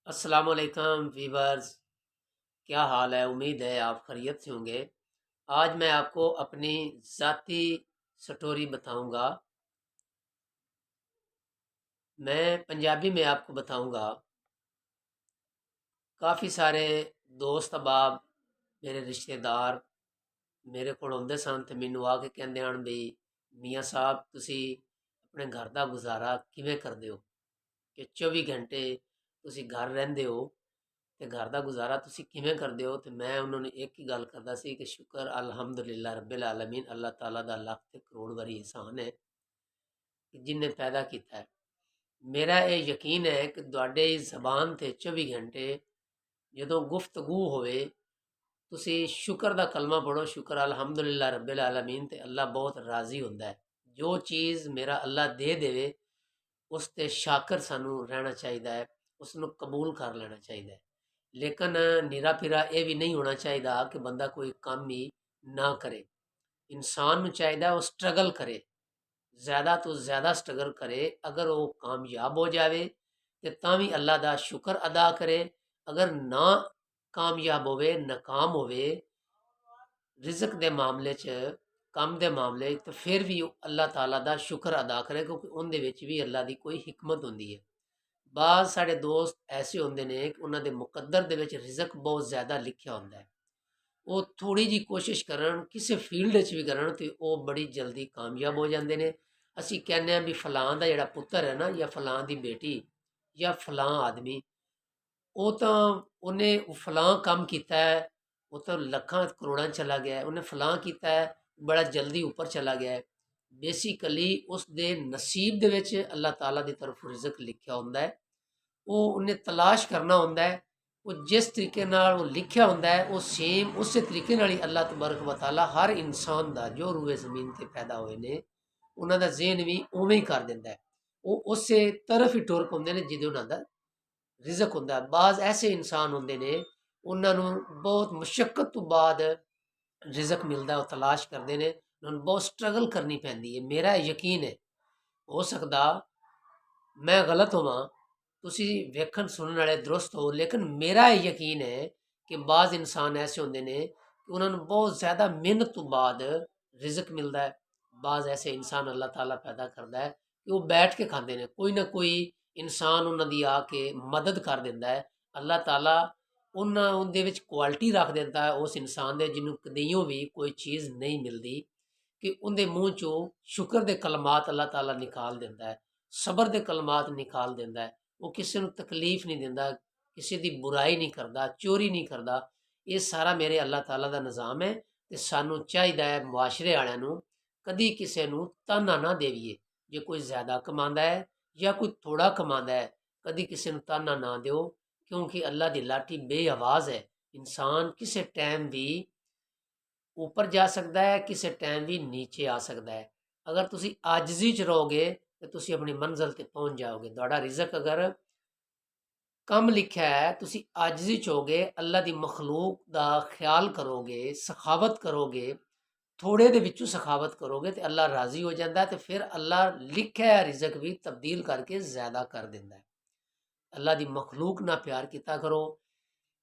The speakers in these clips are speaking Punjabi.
अस्सलामुअलैकुम वीवर्स। क्या हाल है? उम्मीद है आप खैरियत से होंगे। आज मैं आपको अपनी ज़ाती स्टोरी बताऊंगा। मैं पंजाबी में आपको बताऊंगा। काफ़ी सारे दोस्त अहबाब, मेरे रिश्तेदार मेरे ਕੋਲ ਆਉਂਦੇ ਸਨ ਤੇ ਮੈਨੂੰ ਆ ਕੇ ਕਹਿੰਦੇ ਹਨ ਵੀ ਮੀਆਂ ਸਾਹਿਬ ਤੁਸੀਂ ਆਪਣੇ ਘਰ ਦਾ ਗੁਜ਼ਾਰਾ ਕਿਵੇਂ ਕਰਦੇ ਹੋ ਕਿ 24 ਘੰਟੇ ਤੁਸੀਂ ਘਰ ਰਹਿੰਦੇ ਹੋ ਤੇ ਘਰ ਦਾ ਗੁਜ਼ਾਰਾ ਤੁਸੀਂ ਕਿਵੇਂ ਕਰਦੇ ਹੋ? ਤੇ ਮੈਂ ਉਹਨਾਂ ਨੂੰ ਇੱਕ ਹੀ ਗੱਲ ਕਰਦਾ ਸੀ ਕਿ ਸ਼ੁਕਰ ਅਲਹਮਦੁਲਿਲਾ ਰੱਬਿਲ ਆਲਮੀਨ, ਅੱਲਾਹ ਤਾਲਾ ਦਾ ਲੱਖ ਤੇ ਕਰੋੜ ਵਾਰੀ ਇਹਸਾਨ ਹੈ ਕਿ ਜਿਨੇ ਪੈਦਾ ਕੀਤਾ ਹੈ। ਮੇਰਾ ਇਹ ਯਕੀਨ ਹੈ ਕਿ ਤੁਹਾਡੇ ਜ਼ਬਾਨ ਤੇ 24 ਘੰਟੇ ਜਦੋਂ ਗੁਫ਼ਤਗੂ ਹੋਵੇ ਤੁਸੀਂ ਸ਼ੁਕਰ ਦਾ ਕਲਮਾ ਪੜੋ, ਸ਼ੁਕਰ ਅਲਹਮਦੁਲਿਲਾ ਰੱਬਿਲ ਆਲਮੀਨ, ਤੇ ਅੱਲਾ ਬਹੁਤ ਰਾਜ਼ੀ ਹੁੰਦਾ ਹੈ। ਜੋ ਚੀਜ਼ ਮੇਰਾ ਅੱਲਾ ਦੇ ਦੇਵੇ ਉਸ ਤੇ ਸ਼ਾਕਰ ਸਾਨੂੰ ਰਹਿਣਾ ਚਾਹੀਦਾ ਹੈ, ਉਸ ਨੂੰ ਕਬੂਲ ਕਰ ਲੈਣਾ ਚਾਹੀਦਾ ਹੈ। ਲੇਕਿਨ ਨਿਰਾ ਫਿਰਾ ਇਹ ਵੀ ਨਹੀਂ ਹੋਣਾ ਚਾਹੀਦਾ ਕਿ ਬੰਦਾ ਕੋਈ ਕੰਮ ਹੀ ਨਾ ਕਰੇ। ਇਨਸਾਨ ਨੂੰ ਚਾਹੀਦਾ ਉਹ ਸਟਰਗਲ ਕਰੇ, ਜ਼ਿਆਦਾ ਤੋਂ ਜ਼ਿਆਦਾ ਸਟਰਗਲ ਕਰੇ। ਅਗਰ ਉਹ ਕਾਮਯਾਬ ਹੋ ਜਾਵੇ ਤੇ ਤਾਂ ਵੀ ਅੱਲਾ ਦਾ ਸ਼ੁਕਰ ਅਦਾ ਕਰੇ। ਅਗਰ ਨਾ ਕਾਮਯਾਬ ਹੋਵੇ, ਨਾਕਾਮ ਹੋਵੇ ਰਿਜ਼ਕ ਦੇ ਮਾਮਲੇ 'ਚ, ਕੰਮ ਦੇ ਮਾਮਲੇ 'ਚ, ਤਾਂ ਫਿਰ ਵੀ ਉਹ ਅੱਲਾਹ ਤਾਲਾ ਦਾ ਸ਼ੁਕਰ ਅਦਾ ਕਰੇ, ਕਿਉਂਕਿ ਉਹਦੇ ਵਿੱਚ ਵੀ ਅੱਲਾ ਦੀ ਕੋਈ ਹਿਕਮਤ ਹੁੰਦੀ ਹੈ। ਬਾਜ਼ ਸਾਡੇ ਦੋਸਤ ਐਸੇ ਹੁੰਦੇ ਨੇ ਕਿ ਉਹਨਾਂ ਦੇ ਮੁਕੱਦਰ ਦੇ ਵਿੱਚ ਰਿਜ਼ਕ ਬਹੁਤ ਜ਼ਿਆਦਾ ਲਿਖਿਆ ਹੁੰਦਾ ਹੈ। ਉਹ ਥੋੜ੍ਹੀ ਜਿਹੀ ਕੋਸ਼ਿਸ਼ ਕਰਨ, ਕਿਸੇ ਫੀਲਡ ਵਿੱਚ ਵੀ ਕਰਨ, ਤੇ ਉਹ ਬੜੀ ਜਲਦੀ ਕਾਮਯਾਬ ਹੋ ਜਾਂਦੇ ਨੇ। ਅਸੀਂ ਕਹਿੰਦੇ ਹਾਂ ਵੀ ਫਲਾਂ ਦਾ ਜਿਹੜਾ ਪੁੱਤਰ ਹੈ ਨਾ, ਜਾਂ ਫਲਾਂ ਦੀ ਬੇਟੀ, ਜਾਂ ਫਲਾਂ ਆਦਮੀ, ਉਹ ਤਾਂ ਉਹਨੇ ਫਲਾਂ ਕੰਮ ਕੀਤਾ ਹੈ, ਉਹ ਤਾਂ ਲੱਖਾਂ ਕਰੋੜਾਂ 'ਚ ਚਲਾ ਗਿਆ ਹੈ। ਉਹਨੇ ਫਲਾਂ ਕੀਤਾ ਹੈ, ਬੜਾ ਜਲਦੀ ਉੱਪਰ ਚਲਾ ਗਿਆ ਹੈ। ਬੇਸਿਕਲੀ ਉਸ ਦੇ ਨਸੀਬ ਦੇ ਵਿੱਚ ਅੱਲਾਹ ਤਾਲਾ ਦੀ ਤਰਫ ਰਿਜ਼ਕ ਲਿਖਿਆ ਹੁੰਦਾ ਹੈ। ਉਹ ਉਹਨੇ ਤਲਾਸ਼ ਕਰਨਾ ਹੁੰਦਾ ਹੈ। ਉਹ ਜਿਸ ਤਰੀਕੇ ਨਾਲ ਉਹ ਲਿਖਿਆ ਹੁੰਦਾ ਹੈ, ਉਹ ਸੇਮ ਉਸੇ ਤਰੀਕੇ ਨਾਲ ਹੀ ਅੱਲਾਹ ਤਬਾਰਕ व ਤਾਲਾ ਹਰ ਇਨਸਾਨ ਦਾ ਜੋ ਰੂਏ ਜ਼ਮੀਨ 'ਤੇ ਪੈਦਾ ਹੋਏ ਨੇ ਉਹਨਾਂ ਦਾ ਜ਼ਿਹਨ ਵੀ ਉਵੇਂ ਹੀ ਕਰ ਦਿੰਦਾ ਹੈ। ਉਹ ਉਸੇ ਤਰਫ ਹੀ ਟੁਰ ਪਾਉਂਦੇ ਨੇ ਜਿਹਦੇ ਉਹਨਾਂ ਦਾ ਰਿਜ਼ਕ ਹੁੰਦਾ ਹੈ। ਬਾਜ਼ ਐਸੇ ਇਨਸਾਨ ਹੁੰਦੇ ਨੇ, ਉਹਨਾਂ ਨੂੰ ਬਹੁਤ ਮੁਸ਼ੱਕਤ ਤੋਂ ਬਾਅਦ ਰਿਜ਼ਕ ਮਿਲਦਾ, ਉਹ ਤਲਾਸ਼ ਕਰਦੇ ਨੇ, ਉਹਨਾਂ ਨੂੰ ਬਹੁਤ ਸਟਰਗਲ ਕਰਨੀ ਪੈਂਦੀ ਹੈ। ਮੇਰਾ ਯਕੀਨ ਹੈ, ਹੋ ਸਕਦਾ ਮੈਂ ਗਲਤ ਹੋਵਾਂ, ਤੁਸੀਂ ਵੇਖਣ ਸੁਣਨ ਵਾਲੇ ਦਰੁਸਤ ਹੋ, ਲੇਕਿਨ ਮੇਰਾ ਇਹ ਯਕੀਨ ਹੈ ਕਿ ਬਾਜ਼ ਇਨਸਾਨ ਐਸੇ ਹੁੰਦੇ ਨੇ ਕਿ ਉਹਨਾਂ ਨੂੰ ਬਹੁਤ ਜ਼ਿਆਦਾ ਮਿਹਨਤ ਤੋਂ ਬਾਅਦ ਰਿਜ਼ਕ ਮਿਲਦਾ ਹੈ। ਬਾਜ਼ ਐਸੇ ਇਨਸਾਨ ਅੱਲਾਹ ਤਾਲਾ ਪੈਦਾ ਕਰਦਾ ਹੈ ਕਿ ਉਹ ਬੈਠ ਕੇ ਖਾਂਦੇ ਨੇ, ਕੋਈ ਨਾ ਕੋਈ ਇਨਸਾਨ ਉਹਨਾਂ ਦੀ ਆ ਕੇ ਮਦਦ ਕਰ ਦਿੰਦਾ ਹੈ। ਅੱਲਾਹ ਤਾਲਾ ਉਹਦੇ ਵਿੱਚ ਕੁਆਲਿਟੀ ਰੱਖ ਦਿੰਦਾ ਹੈ ਉਸ ਇਨਸਾਨ ਦੇ, ਜਿਹਨੂੰ ਕਦੀਓ ਵੀ ਕੋਈ ਚੀਜ਼ ਨਹੀਂ ਮਿਲਦੀ, ਕਿ ਉਹਦੇ ਮੂੰਹ ਚੋਂ ਸ਼ੁਕਰ ਦੇ ਕਲਮਾਤ ਅੱਲਾਹ ਤਾਲਾ ਨਿਕਾਲ ਦਿੰਦਾ ਹੈ, ਸਬਰ ਦੇ ਕਲਮਾਤ ਨਿਕਾਲ ਦਿੰਦਾ ਹੈ। ਉਹ ਕਿਸੇ ਨੂੰ ਤਕਲੀਫ ਨਹੀਂ ਦਿੰਦਾ, ਕਿਸੇ ਦੀ ਬੁਰਾਈ ਨਹੀਂ ਕਰਦਾ, ਚੋਰੀ ਨਹੀਂ ਕਰਦਾ। ਇਹ ਸਾਰਾ ਮੇਰੇ ਅੱਲਾਹ ਤਾਲਾ ਦਾ ਨਿਜ਼ਾਮ ਹੈ। ਤੇ ਸਾਨੂੰ ਚਾਹੀਦਾ ਹੈ ਮੁਆਸ਼ਰੇ ਵਾਲਿਆਂ ਨੂੰ ਕਦੀ ਕਿਸੇ ਨੂੰ ਤਾਨਾ ਨਾ ਦੇਈਏ। ਜੇ ਕੋਈ ਜ਼ਿਆਦਾ ਕਮਾਉਂਦਾ ਹੈ ਜਾਂ ਕੋਈ ਥੋੜਾ ਕਮਾਉਂਦਾ ਹੈ, ਕਦੀ ਕਿਸੇ ਨੂੰ ਤਾਨਾ ਨਾ ਦਿਓ, ਕਿਉਂਕਿ ਅੱਲਾ ਦੀ ਲਾਠੀ ਬੇਆਵਾਜ਼ ਹੈ। ਇਨਸਾਨ ਕਿਸੇ ਟਾਈਮ ਵੀ ਉੱਪਰ ਜਾ ਸਕਦਾ ਹੈ, ਕਿਸੇ ਟਾਈਮ ਵੀ ਨੀਚੇ ਆ ਸਕਦਾ ਹੈ। ਅਗਰ ਤੁਸੀਂ ਆਜਜ਼ੀ 'ਚ ਰਹੋਗੇ ਤੇ ਤੁਸੀਂ ਆਪਣੀ ਮੰਜ਼ਿਲ ਤੇ ਪਹੁੰਚ ਜਾਓਗੇ। ਤੁਹਾਡਾ ਰਿਜ਼ਕ ਅਗਰ ਕੰਮ ਲਿਖਿਆ ਹੈ, ਤੁਸੀਂ ਆਜਜ਼ੀ 'ਚ ਹੋਗੇ, ਅੱਲਾ ਦੀ ਮਖਲੂਕ ਦਾ ਖਿਆਲ ਕਰੋਗੇ, ਸਖਾਵਤ ਕਰੋਗੇ, ਥੋੜੇ ਦੇ ਵਿੱਚੋਂ ਸਖਾਵਤ ਕਰੋਗੇ, ਤੇ ਅੱਲਾ ਰਾਜ਼ੀ ਹੋ ਜਾਂਦਾ ਹੈ। ਤੇ ਫਿਰ ਅੱਲਾ ਲਿਖਿਆ ਹੈ ਰਿਜ਼ਕ ਵੀ ਤਬਦੀਲ ਕਰਕੇ ਜ਼ਿਆਦਾ ਕਰ ਦਿੰਦਾ ਹੈ। ਅੱਲਾ ਦੀ ਮਖਲੂਕ ਨਾਲ ਪਿਆਰ ਕੀਤਾ ਕਰੋ।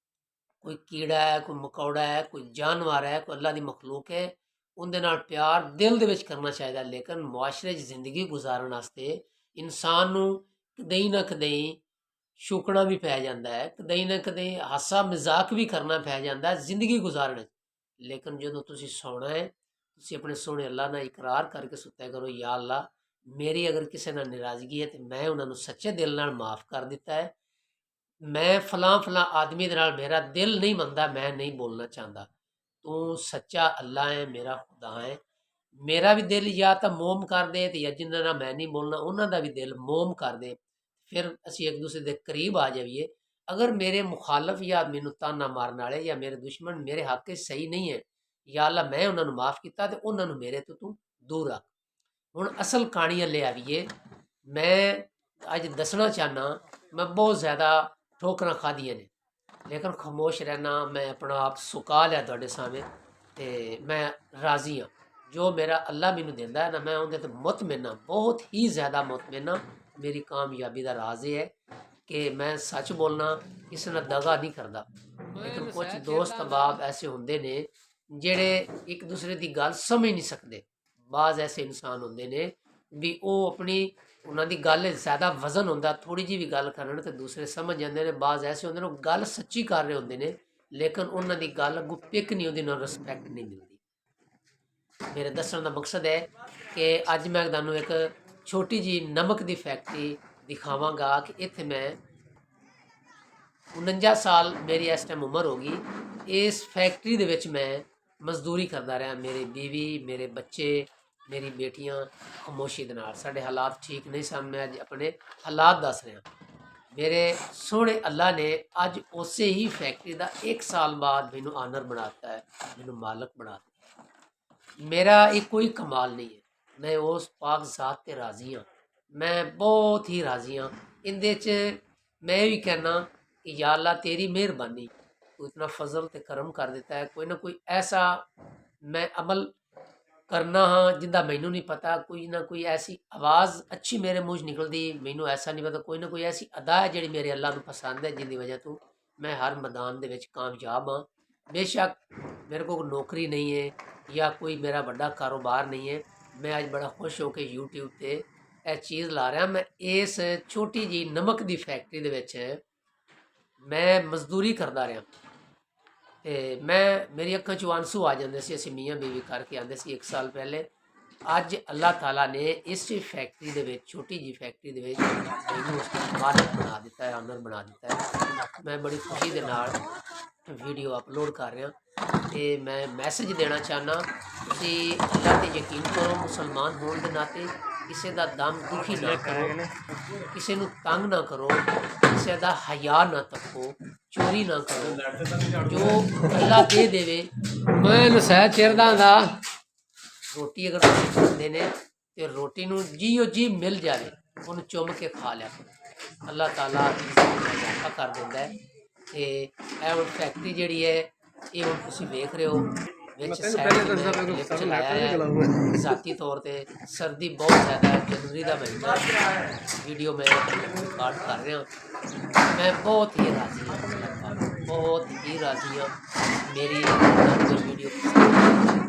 ਕੋਈ ਕੀੜਾ ਹੈ, ਕੋਈ ਮਕੌੜਾ ਹੈ, ਕੋਈ ਜਾਨਵਰ ਹੈ, ਕੋਈ ਅੱਲਾ ਦੀ ਮਖਲੂਕ ਹੈ, ਉਹਦੇ ਨਾਲ ਪਿਆਰ ਦਿਲ ਦੇ ਵਿੱਚ ਕਰਨਾ ਚਾਹੀਦਾ। ਲੇਕਿਨ ਮੁਆਸ਼ਰੇ 'ਚ ਜ਼ਿੰਦਗੀ ਗੁਜ਼ਾਰਨ ਵਾਸਤੇ ਇਨਸਾਨ ਨੂੰ ਕਦੇ ਨਾ ਕਦੇ ਸ਼ੁਕਣਾ ਵੀ ਪੈ ਜਾਂਦਾ ਹੈ, ਕਦੇ ਨਾ ਕਦੇ ਹਾਸਾ ਮਜ਼ਾਕ ਵੀ ਕਰਨਾ ਪੈ ਜਾਂਦਾ ਹੈ ਜ਼ਿੰਦਗੀ ਗੁਜ਼ਾਰਨ 'ਚ। ਲੇਕਿਨ ਜਦੋਂ ਤੁਸੀਂ ਸੌਣਾ ਹੈ, ਤੁਸੀਂ ਆਪਣੇ ਸੋਹਣੇ ਅੱਲਾ ਨਾਲ ਇਕਰਾਰ ਕਰਕੇ ਸੁੱਤਿਆ ਕਰੋ, ਯਾ ਅੱਲਾ, ਮੇਰੀ ਅਗਰ ਕਿਸੇ ਨਾਲ ਨਾਰਾਜ਼ਗੀ ਹੈ ਤੇ ਮੈਂ ਉਹਨਾਂ ਨੂੰ ਸੱਚੇ ਦਿਲ ਨਾਲ ਮਾफ़ ਕਰ ਦਿੱਤਾ ਹੈ। ਮੈਂ ਫਲਾਂ ਫਲਾਂ ਆਦਮੀ ਦੇ ਨਾਲ ਮੇਰਾ ਦਿਲ ਨਹੀਂ ਮੰਨਦਾ, ਮੈਂ ਨਹੀਂ ਬੋਲਣਾ ਚਾਹੁੰਦਾ। ਤੂੰ ਸੱਚਾ ਅੱਲਾ ਹੈ, ਮੇਰਾ ਖੁਦਾ ਹੈ। ਮੇਰਾ ਵੀ ਦਿਲ ਜਾਂ ਤਾਂ ਮੋਮ ਕਰ ਦੇ, ਤੇ ਜਾਂ ਜਿਨ੍ਹਾਂ ਨਾਲ ਮੈਂ ਨਹੀਂ ਬੋਲਣਾ ਉਹਨਾਂ ਦਾ ਵੀ ਦਿਲ ਮੋਮ ਕਰ ਦੇ। ਫਿਰ ਅਸੀਂ ਇੱਕ ਦੂਸਰੇ ਦੇ ਕਰੀਬ ਆ ਜਾਈਏ। ਅਗਰ ਮੇਰੇ ਮੁਖਾਲਫ ਜਾਂ ਮੈਨੂੰ ਤਾਨਾ ਮਾਰਨ ਵਾਲੇ ਜਾਂ ਮੇਰੇ ਦੁਸ਼ਮਣ ਮੇਰੇ ਹੱਕ 'ਚ ਸਹੀ ਨਹੀਂ ਹੈ, ਯਾ ਅੱਲਾ, ਮੈਂ ਉਹਨਾਂ ਨੂੰ ਮਾफ़ ਕੀਤਾ ਤੇ ਉਹਨਾਂ ਨੂੰ ਮੇਰੇ ਤੋਂ ਤੂੰ ਦੂਰ ਰੱਖ। ਹੁਣ ਅਸਲ ਕਹਾਣੀ ਲੈ ਆਈਏ। ਮੈਂ ਅੱਜ ਦੱਸਣਾ ਚਾਹੁੰਦਾ, ਮੈਂ ਬਹੁਤ ਜ਼ਿਆਦਾ ਠੋਕਰਾਂ ਖਾਧੀਆਂ ਨੇ, ਲੇਕਿਨ ਖਾਮੋਸ਼ ਰਹਿਣਾ। ਮੈਂ ਆਪਣਾ ਆਪ ਸੁਕਾ ਲਿਆ ਤੁਹਾਡੇ ਸਾਹਮਣੇ, ਤੇ ਮੈਂ ਰਾਜ਼ੀ ਹਾਂ। ਜੋ ਮੇਰਾ ਅੱਲਾ ਮੈਨੂੰ ਦਿੰਦਾ ਹੈ ਨਾ, ਮੈਂ ਉਹਦੇ ਤੇ ਮੁਤਮਿਨ ਹਾਂ, ਬਹੁਤ ਹੀ ਜ਼ਿਆਦਾ ਮੁਤਮਿਨ ਹਾਂ। ਮੇਰੀ ਕਾਮਯਾਬੀ ਦਾ ਰਾਜ਼ ਇਹ ਹੈ कि मैं सच बोलना, किसी नाल दगा नहीं करदा। लेकिन कुछ दोस्त अहबाब ऐसे होंदे ने ਜਿਹੜੇ ਇੱਕ ਦੂਸਰੇ ਦੀ ਗੱਲ ਸਮਝ ਨਹੀਂ ਸਕਦੇ। ਬਾਜ਼ ਐਸੇ ਇਨਸਾਨ ਹੁੰਦੇ ਨੇ ਵੀ ਉਹ ਆਪਣੀ ਉਹਨਾਂ ਦੀ ਗੱਲ ਜ਼ਿਆਦਾ ਵਜ਼ਨ ਹੁੰਦਾ, ਥੋੜ੍ਹੀ ਜਿਹੀ ਵੀ ਗੱਲ ਕਰਨ ਤੇ ਦੂਸਰੇ ਸਮਝ ਜਾਂਦੇ ਨੇ। ਬਾਜ਼ ਐਸੇ ਹੁੰਦੇ ਨੇ ਉਹ ਗੱਲ ਸੱਚੀ ਕਰ ਰਹੇ ਹੁੰਦੇ ਨੇ, ਲੇਕਿਨ ਉਹਨਾਂ ਦੀ ਗੱਲ ਅੱਗੋਂ ਪਿਕ ਨਹੀਂ, ਉਹਦੀ ਨਾਲ ਰਿਸਪੈਕਟ ਨਹੀਂ ਮਿਲਦੀ। ਮੇਰੇ ਦੱਸਣ ਦਾ ਮਕਸਦ ਹੈ ਕਿ ਅੱਜ ਮੈਂ ਤੁਹਾਨੂੰ ਇੱਕ ਛੋਟੀ ਜਿਹੀ ਨਮਕ ਦੀ ਫੈਕਟਰੀ ਦਿਖਾਵਾਂਗਾ ਕਿ ਇੱਥੇ ਮੈਂ 49 ਸਾਲ ਮੇਰੀ ਇਸ ਟਾਈਮ ਉਮਰ ਹੋ ਗਈ। ਇਸ ਫੈਕਟਰੀ ਦੇ ਵਿੱਚ ਮੈਂ ਮਜ਼ਦੂਰੀ ਕਰਦਾ ਰਿਹਾ। ਮੇਰੀ बीवी, ਮੇਰੇ ਬੱਚੇ, ਮੇਰੀ ਬੇਟੀਆਂ ਖਾਮੋਸ਼ੀ ਦੇ ਨਾਲ। ਸਾਡੇ ਹਾਲਾਤ ਠੀਕ ਨਹੀਂ ਸਨ, ਮੈਂ ਅੱਜ ਆਪਣੇ ਹਾਲਾਤ ਦੱਸ ਰਿਹਾ। ਮੇਰੇ ਸੋਹਣੇ ਅੱਲਾ ਨੇ ਅੱਜ ਉਸੇ ਹੀ ਫੈਕਟਰੀ ਦਾ 1 ਸਾਲ ਬਾਅਦ ਮੈਨੂੰ ਆਨਰ ਬਣਾਤਾ ਹੈ, ਮੈਨੂੰ ਮਾਲਕ ਬਣਾਤਾ। ਮੇਰਾ ਇਹ ਕੋਈ ਕਮਾਲ ਨਹੀਂ ਹੈ, ਮੈਂ ਉਸ ਪਾਕ ਜ਼ਾਤ ਤੇ ਰਾਜ਼ੀ ਹਾਂ। ਮੈਂ ਬਹੁਤ ਹੀ ਰਾਜ਼ੀ ਹਾਂ ਇਹਦੇ 'ਚ। मैं भी कहना कि या अल्लाह तेरी मेहरबानी, तू इतना फजल ते करम कर देता है। कोई ना कोई ऐसा मैं अमल करना हाँ जिंदा मैनू नहीं पता, कोई ना कोई ऐसी आवाज़ अच्छी मेरे मुँह च निकलती, मैनू ऐसा नहीं पता। कोई ना कोई ऐसी अदा है जी मेरे अल्लाह को पसंद है, जिंदी वजह तो मैं हर मैदान दे विच कामयाब हाँ। बेशक मेरे को नौकरी नहीं है या कोई मेरा बड़ा कारोबार नहीं है, मैं अज बड़ा खुश हो के यूट्यूब पर ਇਹ ਚੀਜ਼ ਲਾ ਰਿਹਾ। ਮੈਂ ਇਸ ਛੋਟੀ ਜੀ ਨਮਕ ਦੀ ਫੈਕਟਰੀ ਦੇ ਵਿੱਚ ਮੈਂ ਮਜ਼ਦੂਰੀ ਕਰਦਾ ਰਿਹਾ ਤੇ ਮੇਰੀ ਅੱਖਾਂ 'ਚੋਂ ਆਂਸੂ ਆ ਜਾਂਦੇ ਸੀ। ਅਸੀਂ ਮੀਆਂ ਬੀਵੀ ਕਰਕੇ ਆਉਂਦੇ ਸੀ 1 ਸਾਲ ਪਹਿਲੇ। ਅੱਜ ਅੱਲਾਹ ਤਾਲਾ ਨੇ ਇਸ ਫੈਕਟਰੀ ਦੇ ਵਿੱਚ, ਛੋਟੀ ਜੀ ਫੈਕਟਰੀ ਦੇ ਵਿੱਚ ਮੈਨੂੰ ਉਸ ਮਾਲਕ ਬਣਾ ਦਿੱਤਾ ਹੈ, ਆਨਰ ਬਣਾ ਦਿੱਤਾ ਹੈ। ਮੈਂ ਬੜੀ ਖੁਸ਼ੀ ਦੇ ਨਾਲ ਵੀਡੀਓ ਅਪਲੋਡ ਕਰ ਰਿਹਾ ਤੇ ਮੈਂ ਮੈਸੇਜ ਦੇਣਾ ਚਾਹੁੰਦਾ, ਤੁਸੀਂ ਅੱਲਾਹ 'ਤੇ ਯਕੀਨ ਕਰੋ। ਮੁਸਲਮਾਨ ਹੋਣ ਦੇ ਨਾਤੇ ਕਿਸੇ ਦਾ ਦਮ ਦੁਖੀ ਨਾ ਕਰੋ, ਕਿਸੇ ਨੂੰ ਤੰਗ ਨਾ ਕਰੋ, ਕਿਸੇ ਦਾ ਹਯਾ ਨਾ ਤੱਕੋ, ਚੋਰੀ ਨਾ ਕਰੋ। ਜੋ ਅੱਲਾ ਦੇ ਦੇਵੇ, ਮੈਂ ਨਸੈਤ ਚਿਰਦਾ ਦਾ ਰੋਟੀ ਅਗਰ ਤੁਸੀਂ ਖਾਂਦੇ ਨੇ ਤੇ ਰੋਟੀ ਨੂੰ ਜੀਓ ਜੀ ਮਿਲ ਜਾਵੇ ਉਹਨੂੰ ਚੁੰਮ ਕੇ ਖਾ ਲਿਆ ਕਰੋ। ਅੱਲਾਹ ਤਾਲਾ ਇਜ਼ਾਫਾ ਕਰ ਦਿੰਦਾ ਹੈ। ਤੇ ਇਹ ਹੁਣ ਫੈਕਟਰੀ ਜਿਹੜੀ ਹੈ ਇਹ ਹੁਣ ਤੁਸੀਂ ਵੇਖ ਰਹੇ ਹੋ ਵਿੱਚ ਕਲਿੱਪ ਚਲਾਇਆ ਹੈ। ਜ਼ਾਤੀ ਤੌਰ ਤੇ ਸਰਦੀ ਬਹੁਤ ਜ਼ਿਆਦਾ ਹੈ, ਜਨਵਰੀ ਦਾ ਮਹੀਨਾ, ਵੀਡੀਓ ਮੈਂ ਰਿਕਾਰਡ ਕਰ ਰਿਹਾ। ਮੈਂ ਬਹੁਤ ਹੀ ਰਾਜ਼ੀ ਹਾਂ, ਬਹੁਤ ਹੀ ਰਾਜ਼ੀ ਹਾਂ। ਮੇਰੀ ਵੀਡੀਓ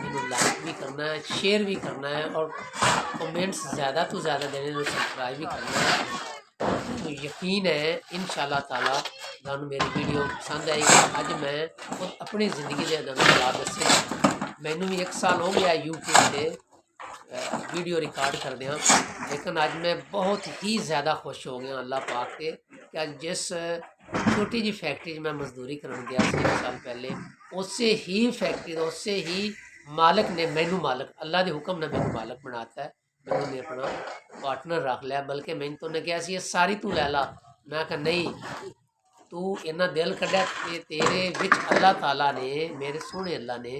ਇਹਨੂੰ ਲਾइक भी करना है, शेयर भी करना है और कमेंट्स ज़्यादा तो ज़्यादा देने में सब्सक्राइब भी करना है। तो यकीन है इंशाअल्लाह ताला तुहानू मेरी वीडियो पसंद आएगी। अज मैं खुद अपनी ज़िंदगी के हालात दसे। मैनू भी 1 साल हो गया यूट्यूब से वीडियो रिकॉर्ड करदे, लेकिन अज मैं बहुत ही ज़्यादा खुश हो गया अल्लाह पाक के कि अज जिस छोटी जी फैक्ट्री मैं मजदूरी करन गया 1 साल पहले, उसे ही फैक्ट्री का उसे ही मालिक ने मैनू मालिक, अल्लाह के हुक्म ने मैनू मालिक बनाता है। मैनू ने अपना पार्टनर रख लिया, बल्कि मैंने तो उन्हें कहा सी सारी तू लै ला। मैं कहा नहीं, तू इन्ना दिल कढ़ा कि तेरे विच अल्लाह ताला ने, मेरे सोहने अल्लाह ने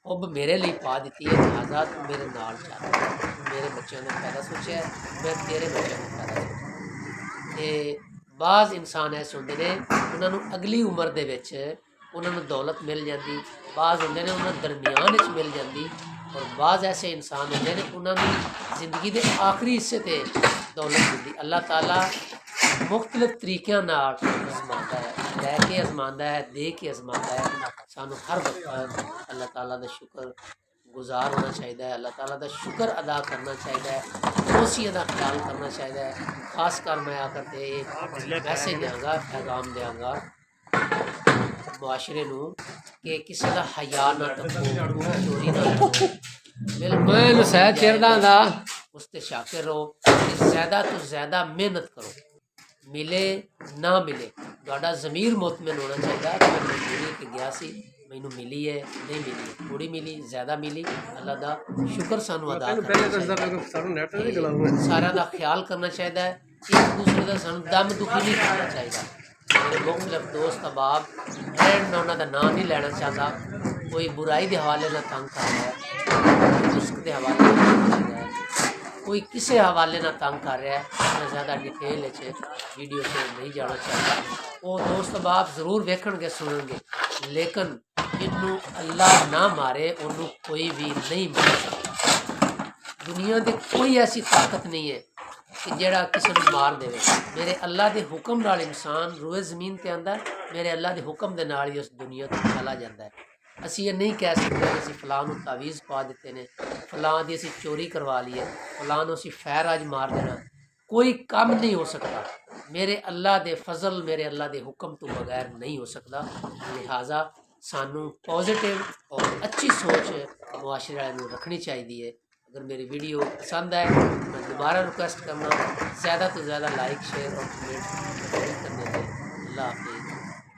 हुब मेरे लिए पा दी है, लिहाजा तू मेरे नाल चल। मेरे बच्चों ने पैदा सोचा है, मैं तेरे बच्चों ने पैदा सोचा। बाज़ इंसान ऐसे होंदे ने उन्होंने अगली उम्र दे विच उन्होंने दौलत मिल जाती, बाज़ होंदे ने उन्होंने दरमियान मिल जाती, और बाज़ ऐसे इंसान होंदे ने उन्होंने जिंदगी के आखिरी हिस्से ते दौलत मिलती। अल्लाह ताला मुख्तलिफ तरीक़ों नाल आजमाता है, लै के आजमाता है, दे के आजमाता है। सानू हर वक्त अल्लाह ताला का शुक्र गुजार होना चाहिए, अल्लाह ताला का शुक्र अदा करना चाहिए, पड़ोसियों का ख्याल करना चाहिए। खासकर मैं आकर के मैसेज देंगा, पैगाम देंगा मुआशरे नूं कि किसी का हया ना तको, चोरी ना करो, बिल्कुल नसैत चिरदा दा उस ते शाकिर रहो, ज़्यादा तो ज़्यादा मेहनत करो, मिले ना मिले तुहाडा ज़मीर मुतमिन होना चाहिए कि मैं मजदूरी के गया सी, मैनू मिली है नहीं मिली, थोड़ी मिली ज़्यादा मिली, अल्लाह दा शुक्र सानू अदा सारा दा ख्याल करना चाहिए। एक दूसरे का सानू दम दुखी नहीं करना चाहिए। मेरे मुख्तलिफ दोस्त अहबाब फ्रेंड, मैं उन्होंने नाम नहीं लेना चाहता, कोई बुराई के हवाले ना तंग कर रहा है, कोई रिस्क के हवाले ना तंग कर रहा है, कोई किसी हवाले ना तंग कर रहा है। मैं ज़्यादा डिटेल वीडियो से नहीं जाना चाहता। वो दोस्त अहबाब जरूर वेखणगे सुनणगे, लेकिन जिन्हों अल्लाह ना मारे उन्होंने कोई भी नहीं मार सकता। दुनिया की कोई ऐसी ताकत नहीं है कि जेड़ा किसी को मार देवे। मेरे अल्लाह के हुक्म नाल इंसान रोए ज़मीन ते आंदा, मेरे अल्लाह के हुक्म दे नाल ही उस दुनिया तो चला जाता है। असी ये नहीं कह सकते कि असी फलां नूं तावीज़ पा दिते ने, फलां दी असी चोरी करवा ली है, फलां नूं असी फैर अज मार देना। कोई काम नहीं हो सकता मेरे अल्लाह दे फजल, मेरे अल्लाह के हुक्म तो बगैर नहीं हो सकता। लिहाजा सानू पॉजिटिव और अच्छी सोच मुआशरे वाले नूं रखनी चाहिए। अगर मेरी वीडियो पसंद आए तो मैं दोबारा रिक्वेस्ट करना ज़्यादा तो ज़्यादा लाइक शेयर और कमेंट करने दें। अल्लाह हाफिज़।